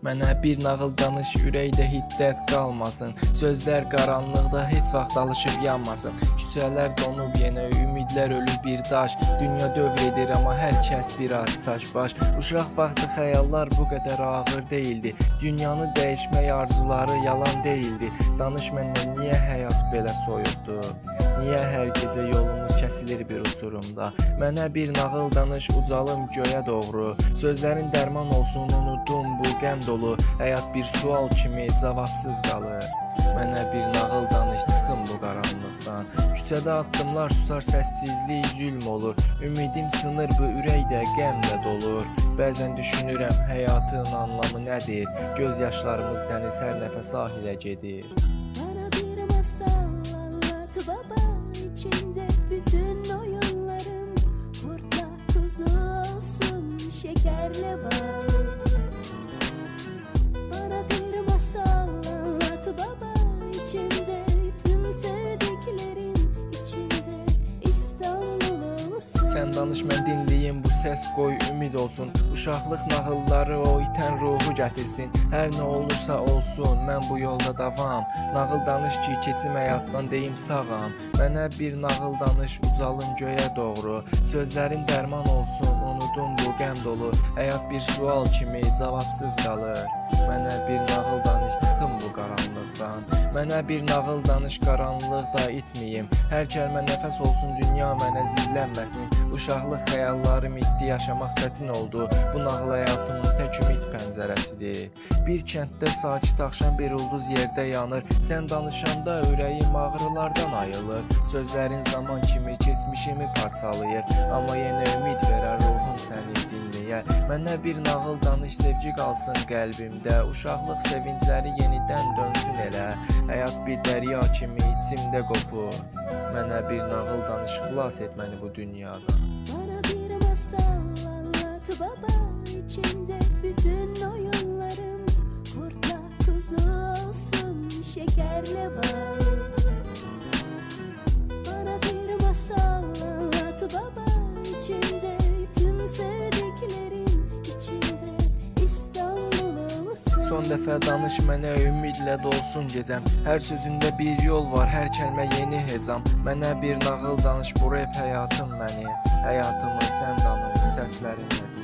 Mənə bir nağıl danış, ürəkdə hiddət qalmasın. Sözlər qaranlıqda heç vaxt alışıb yanmasın. Küçələr donub yenə, ümidlər ölür bir daş. Dünya dövr edir, amma hər kəs biraz çaşbaş. Uşaq vaxtı xəyallar bu qədər ağır deyildi. Dünyanı dəyişmək arzuları yalan deyildi. Danış məndən, niyə həyat belə soyuqdur? Niyə hər gecə yolumuz kəsilir bir uçurumda? Mənə bir nağıl danış, ucalım göyə doğru. Sözlərin dərman olsun, unudum bu qəm dolu. Həyat bir sual kimi cavabsız qalır. Mənə bir nağıl danış, çıxım bu qaranlıqdan. Küçədə addımlar susar, səssizlik zülm olur. Ümidim sınır, bu ürəkdə qəmlə dolur. Bəzən düşünürəm, həyatın anlamı nədir? Göz yaşlarımız dəniz, hər nəfəs sahilə gedir. Bana bir masal anlat baba, içinde bütün oyunlarım kurtla kuzu olsun, şekerle bal. Bana bir masal anlat baba, içinde tüm sevdiklerim, içinde İstanbul olsun. Sən danış, mən dinləyim, bu səs qoy ümid olsun. Uşaqlıq nağılları o itən ruhu gətirsin. Hər nə olursa olsun, mən bu yolda davam. Nağıl danış ki, keçim həyatdan deyim sağam. Mənə bir nağıl danış, ucalım göyə doğru. Sözlərin dərman olsun, unudum bu qəm dolu. Həyat bir sual kimi cavabsız qalır. Mənə bir nağıl danış, çıxım bu qaranlıqdan. Mənə bir nağıl danış, qaranlıqda itməyim. Hər kəlmə nəfəs olsun, dünya mənə zillənməsin. Uşaqlıq xəyallarım itdi, yaşamaq çətin oldu. Bu nağıl həyatımın tək ümid pəncərəsidir. Bir kənddə sakit axşam, bir ulduz yerdə yanır. Sən danışanda ürəyim ağrılardan ayılır. Sözlərin zaman kimi keçmişimi parçalayır. Amma yenə ümid verər ruhum səni dinləyər. Mənə bir nağıl danış, sevgi qalsın qəlbimdə. Uşaqlıq sevincləri yenidən dönsün elə. Həyat bir dərya kimi içimdə qopur. Mənə bir nağıl danış, xilas et məni bu dünyadan. Bana bir masal anlat baba, içinde bütün oyunlarım kurtla kuzu olsun, şekerle bal. Bana bir masal anlat baba, içinde tüm sevdiklerim, içinde İstanbul olsun. Son dəfə danış mənə, ümidlə dolsun gecəm. Hər sözündə bir yol var, hər kəlmə yeni hecam. Mənə bir nağıl danış, bu rap həyatım mənim. Həyatımı sən danış, səslərinlə.